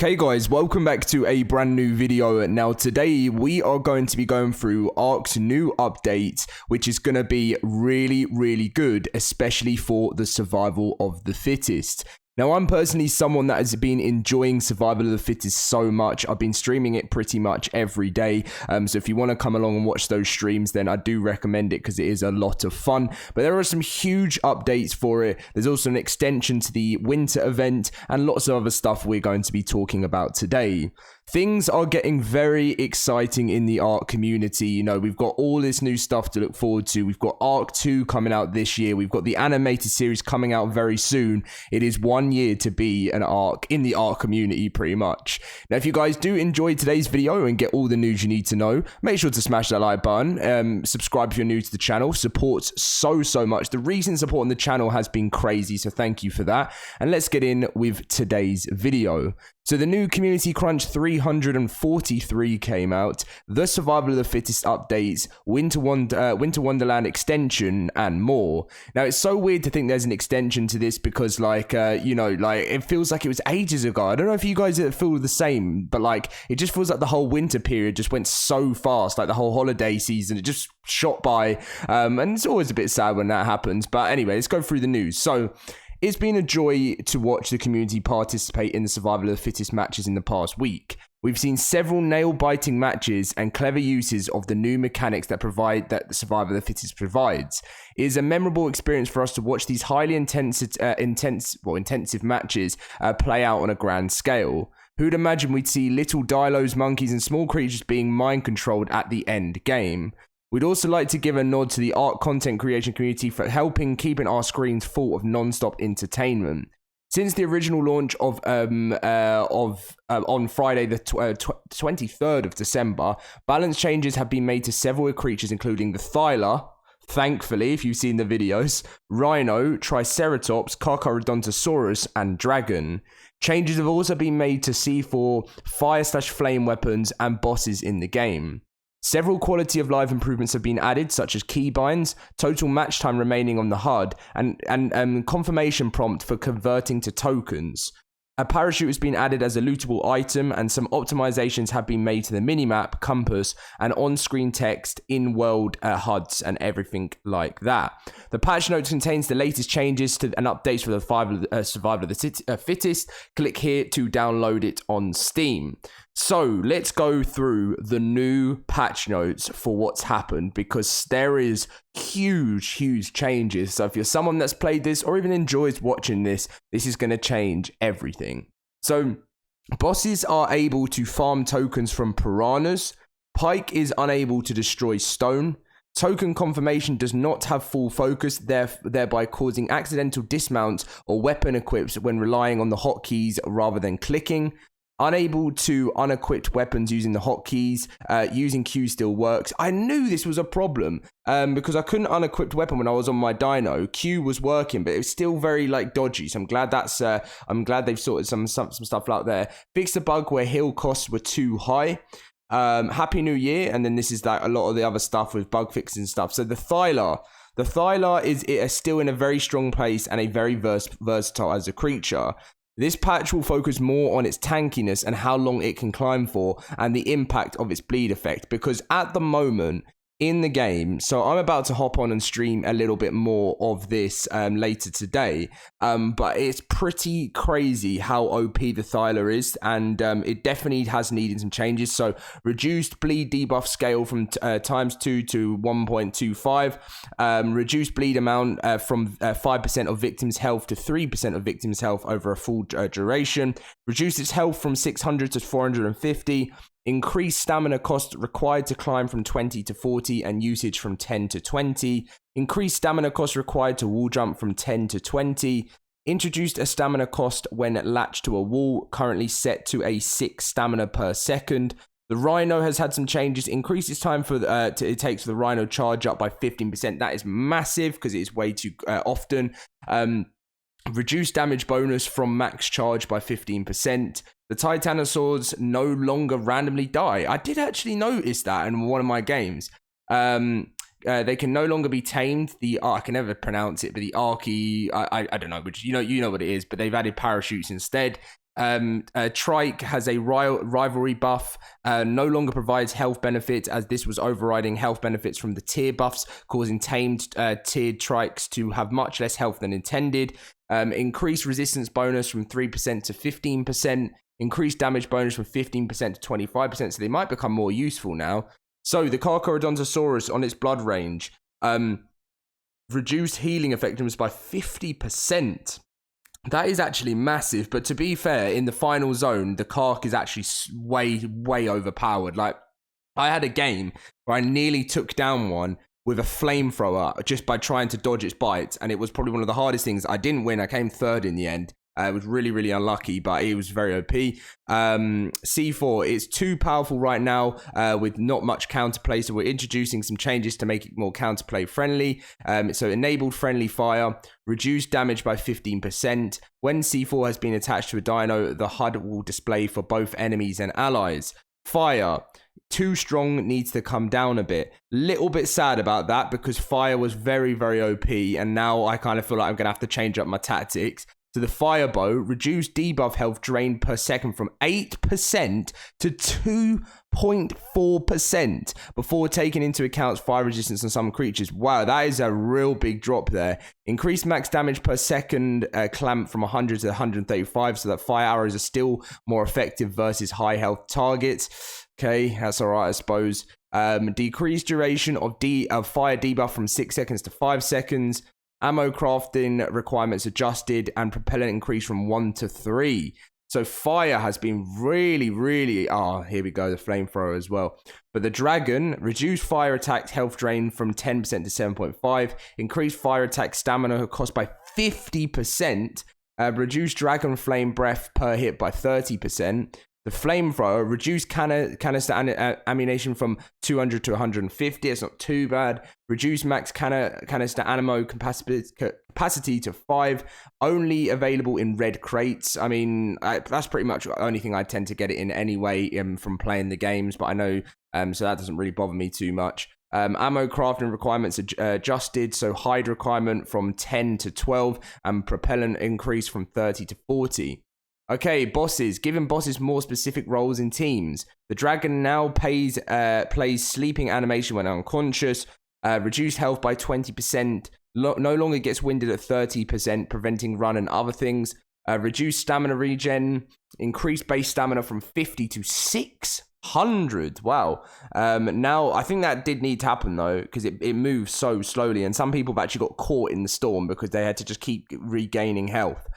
Okay guys, welcome back to a brand new video. Now today we are going to be going through ARK's new update, which is going to be really good, especially for the survival of the fittest. Now, I'm personally someone that has been enjoying Survival of the Fittest so much. I've been streaming it pretty much every day. So if you want to come along and watch those streams, then I do recommend it because it is a lot of fun. But there are some huge updates for it. There's also an extension to the winter event and lots of other stuff we're going to be talking about today. Things are getting very exciting in the ARK community. You know, we've got all this new stuff to look forward to. We've got ARK 2 coming out this year. We've got the animated series coming out very soon. It is 1 year to be an ARK in the ARK community, pretty much. Now, if you guys do enjoy today's video and get all the news you need to know, make sure to smash that like button. Subscribe if you're new to the channel. Supports so much. The recent support on the channel has been crazy, so thank you for that. And let's get in with today's video. So the new Community Crunch 343 came out, the Survival of the Fittest updates, Winter Wonderland extension, and more. Now, it's so weird to think there's an extension to this because, like, you know, like, it feels like it was ages ago. I don't know if you guys feel the same, but, like, it just feels like the whole winter period just went so fast, like the whole holiday season, it just shot by, and it's always a bit sad when that happens. But anyway, let's go through the news. So, it's been a joy to watch the community participate in the Survival of the Fittest matches in the past week. We've seen several nail-biting matches and clever uses of the new mechanics that the Survival of the Fittest provides. It is a memorable experience for us to watch these highly intensive matches play out on a grand scale. Who'd imagine we'd see little dilos, monkeys, and small creatures being mind-controlled at the end game? We'd also like to give a nod to the ARK content creation community for helping keeping our screens full of non-stop entertainment. Since the original launch on Friday the 23rd of December, balance changes have been made to several creatures including the Thyla, thankfully if you've seen the videos, Rhino, Triceratops, Carcharodontosaurus, and Dragon. Changes have also been made to C4, fire/flame weapons, and bosses in the game. Several quality of life improvements have been added, such as keybinds, total match time remaining on the HUD, and confirmation prompt for converting to tokens. A parachute has been added as a lootable item, and some optimizations have been made to the minimap, compass, and on-screen text, in-world HUDs, and everything like that. The patch notes contains the latest changes to and updates for the Survival of the Fittest. Click here to download it on Steam. So let's go through the new patch notes for what's happened, because there is huge changes. So if you're someone that's played this or even enjoys watching this, this is going to change everything. So bosses are able to farm tokens from piranhas. Pike is unable to destroy stone. Token confirmation does not have full focus, thereby causing accidental dismounts or weapon equips when relying on the hotkeys rather than clicking. Unable to unequip weapons using the hotkeys. Using Q still works. I knew this was a problem because I couldn't unequip weapon when I was on my dino. Q was working, but it was still very like dodgy. So I'm glad they've sorted some stuff out there. Fixed the bug where heal costs were too high. Happy New Year, and then this is like a lot of the other stuff with bug fixes and stuff. So the Thyla is still in a very strong place and a very versatile as a creature. This patch will focus more on its tankiness and how long it can climb for and the impact of its bleed effect, because at the moment in the game, so I'm about to hop on and stream a little bit more of this later today, but it's pretty crazy how OP the Thyla is, and it definitely has needed some changes. So reduced bleed debuff scale from ×2 to 1.25, reduced bleed amount from 5% of victims' health to 3% of victims' health over a full duration, reduced its health from 600 to 450, increased stamina cost required to climb from 20 to 40 and usage from 10 to 20. Increased stamina cost required to wall jump from 10 to 20. Introduced a stamina cost when latched to a wall, currently set to a 6 stamina per second. The Rhino has had some changes. Increased its time it takes for the Rhino charge up by 15%. That is massive because it is way too often. Reduced damage bonus from max charge by 15%. The Titanosaurs no longer randomly die. I did actually notice that in one of my games. They can no longer be tamed. I can never pronounce it, but the ARK, I don't know, which you know what it is, but they've added parachutes instead. Trike has a rivalry buff, no longer provides health benefits, as this was overriding health benefits from the tier buffs, causing tamed tiered Trikes to have much less health than intended. Increased resistance bonus from 3% to 15%. Increased damage bonus from 15% to 25%, so they might become more useful now. So the Carcharodontosaurus on its blood range, reduced healing effectiveness by 50%. That is actually massive, but to be fair, in the final zone, the Kark is actually way overpowered. Like, I had a game where I nearly took down one with a flamethrower just by trying to dodge its bites, and it was probably one of the hardest things. I didn't win. I came third in the end. It was really unlucky, but it was very OP. C4, it's too powerful right now with not much counterplay, so we're introducing some changes to make it more counterplay friendly. So enabled friendly fire, reduced damage by 15%. When C4 has been attached to a dino, the HUD will display for both enemies and allies. Fire, too strong, needs to come down a bit. Little bit sad about that because fire was very OP, and now I kind of feel like I'm going to have to change up my tactics. So the fire bow, reduced debuff health drain per second from 8% to 2.4% before taking into account fire resistance on some creatures. Wow, that is a real big drop there. Increased max damage per second clamp from 100 to 135, so that fire arrows are still more effective versus high health targets. Okay, that's all right, I suppose. Decreased duration of fire debuff from 6 seconds to 5 seconds. Ammo crafting requirements adjusted, and propellant increased from 1 to 3. So fire has been really... here we go, the flamethrower as well. But the dragon, reduced fire attack health drain from 10% to 7.5. Increased fire attack stamina cost by 50%. Reduced dragon flame breath per hit by 30%. The flamethrower, reduced canister ammunition from 200 to 150. It's not too bad. Reduced max canister ammo capacity to 5. Only available in red crates. I mean, that's pretty much the only thing I tend to get it in anyway from playing the games. But I know, so that doesn't really bother me too much. Ammo crafting requirements adjusted, so hide requirement from 10 to 12, and propellant increase from 30 to 40. Okay, bosses. Giving bosses more specific roles in teams. The dragon now plays sleeping animation when unconscious. Reduced health by 20%. No longer gets winded at 30%, preventing run and other things. Reduced stamina regen. Increased base stamina from 50 to 600. Wow. Now, I think that did need to happen, though, because it moves so slowly. And some people have actually got caught in the storm because they had to just keep regaining health.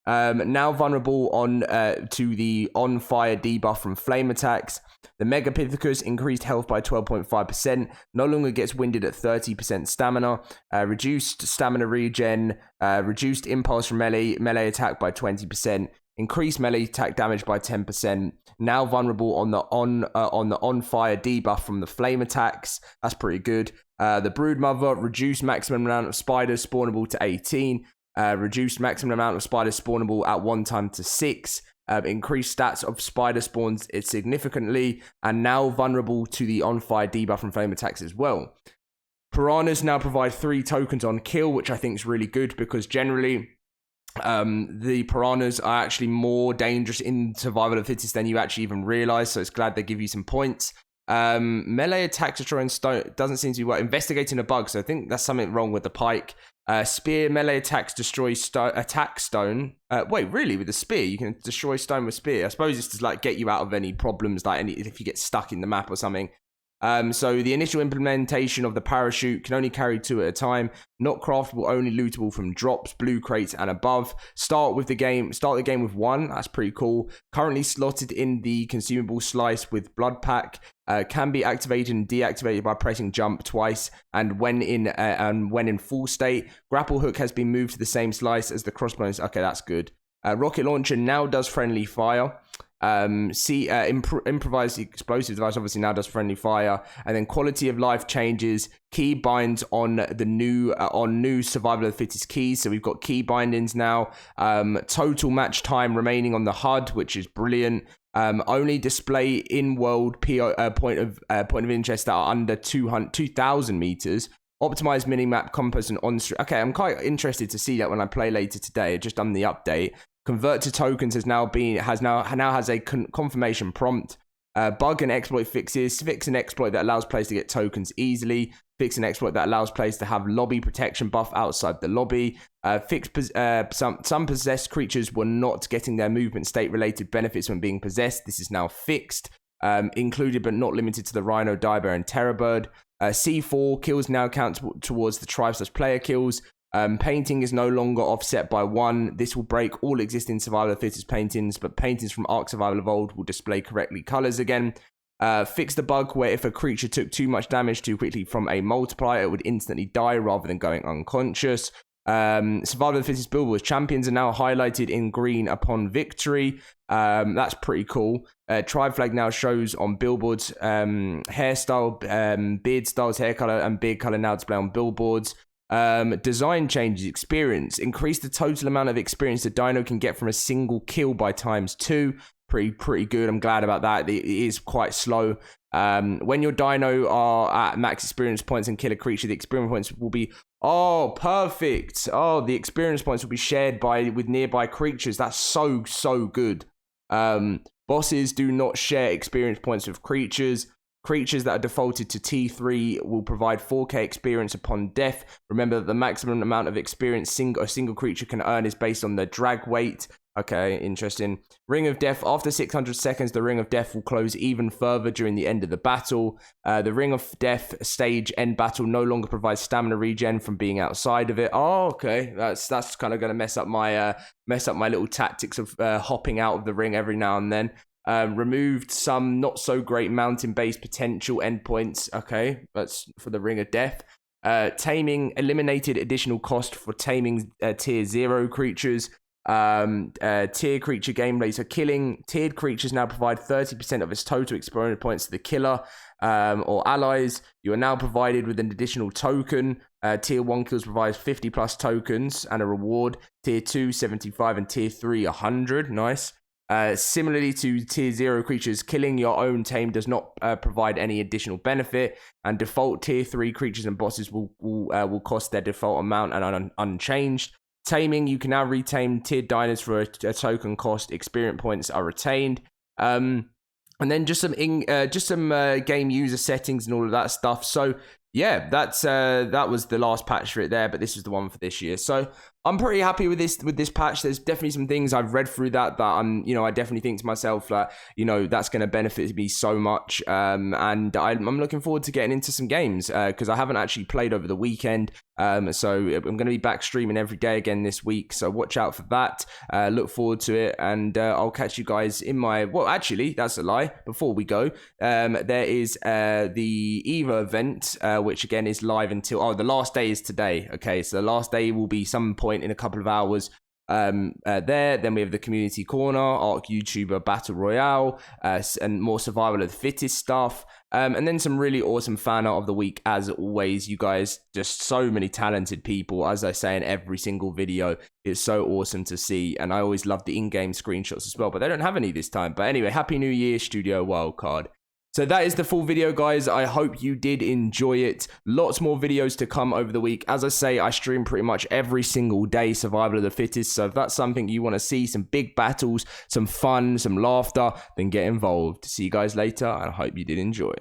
Now vulnerable to the on fire debuff from flame attacks. The Megapithecus increased health by 12.5%. No longer gets winded at 30% stamina. Reduced stamina regen. Reduced impulse from melee attack by 20%. Increased melee attack damage by 10%. Now vulnerable on the on fire debuff from the flame attacks. That's pretty good. The Broodmother, reduced maximum amount of spiders spawnable to 18. Reduced maximum amount of spiders spawnable at one time to 6. Increased stats of spider spawns significantly, and now vulnerable to the on-fire debuff from flame attacks as well. Piranhas now provide 3 tokens on kill, which I think is really good because generally the piranhas are actually more dangerous in survival of the fittest than you actually even realize, so it's glad they give you some points. Melee attack destroying stone doesn't seem to be working. Investigating a bug, so I think that's something wrong with the pike. Spear melee attacks destroy attack stone. Wait, really? With the spear, you can destroy stone with spear. I suppose it's to like get you out of any problems, like if you get stuck in the map or something. So the initial implementation of the parachute can only carry 2 at a time. Not craftable, only lootable from drops, blue crates, and above. Start the game with 1. That's pretty cool. Currently slotted in the consumable slice with blood pack. Can be activated and deactivated by pressing jump twice. And when in full state, grapple hook has been moved to the same slice as the crossbows. Okay, that's good. Rocket launcher now does friendly fire. Improvised explosive device obviously now does friendly fire, and then quality of life changes. Key binds on the new survival of the fittest keys, so we've got key bindings now. Total match time remaining on the HUD, which is brilliant. Only display in-world point of interest that are under 2,000 meters. Optimized minimap compass and on-stream. Okay, I'm quite interested to see that when I play later today. I just done the update. Convert to tokens has a confirmation prompt. Bug and exploit fixes. Fix an exploit that allows players to get tokens easily. Fix an exploit that allows players to have lobby protection buff outside the lobby. Some possessed creatures were not getting their movement state related benefits when being possessed. This is now fixed. Included but not limited to the Rhino, Direbird, and Terrorbird. C4 kills now count towards the tribe/player kills. Painting is no longer offset by 1. This will break all existing Survival of the Fittest paintings, but paintings from ARK Survival Evolved will display correctly colors again. Fix the bug where if a creature took too much damage too quickly from a multiplier, it would instantly die rather than going unconscious. Survival of the Fittest billboards. Champions are now highlighted in green upon victory. That's pretty cool. Tribe flag now shows on billboards. Hairstyle, beard styles, hair color, and beard color now display on billboards. Design changes. Experience. Increase the total amount of experience the dino can get from a single kill by ×2. Pretty good. I'm glad about that. It is quite slow. When your dino are at max experience points and kill a creature, the experience points will be perfect. The experience points will be shared with nearby creatures. That's so good. Bosses do not share experience points with creatures. Creatures that are defaulted to T3 will provide 4k experience upon death. Remember that the maximum amount of experience a single creature can earn is based on their drag weight. Okay, interesting. Ring of Death. After 600 seconds, the Ring of Death will close even further during the end of the battle. The Ring of Death stage end battle no longer provides stamina regen from being outside of it. Oh, okay. That's kind of going to mess up my little tactics of hopping out of the ring every now and then. Removed some not so great mountain-based potential endpoints. Okay, that's for the Ring of Death. Taming. Eliminated additional cost for taming tier 0 creatures. Tier creature gameplay. So killing tiered creatures now provide 30% of its total experience points to the killer or allies. You are now provided with an additional token. Tier 1 kills provides 50 plus tokens and a reward. Tier 2 75 and tier 3 100. Nice. Similarly to tier 0 creatures, killing your own tame does not provide any additional benefit, and default tier 3 creatures and bosses will cost their default amount and unchanged. Taming, you can now retame tiered dinos for a token cost. Experience points are retained. And then just some game user settings and all of that stuff. So yeah, that was the last patch for it there, but this is the one for this year. So I'm pretty happy with this patch. There's definitely some things I've read through that I definitely think to myself that, that's going to benefit me so much. And I'm looking forward to getting into some games because I haven't actually played over the weekend. So I'm going to be back streaming every day again this week. So watch out for that. Look forward to it. And I'll catch you guys in actually, that's a lie. Before we go, there is the EVA event, which again is live until, the last day is today. Okay, so the last day will be some point in a couple of hours. Then we have the community corner, ARK YouTuber Battle Royale, and more Survival of the Fittest stuff. And then some really awesome fan art of the week, as always. You guys, just so many talented people, as I say in every single video. It's so awesome to see, and I always love the in-game screenshots as well, but they don't have any this time. But anyway, Happy New Year, Studio Wildcard. So that is the full video, guys. I hope you did enjoy it. Lots more videos to come over the week. As I say, I stream pretty much every single day, Survival of the Fittest. So if that's something you want to see, some big battles, some fun, some laughter, then get involved. See you guys later, and I hope you did enjoy.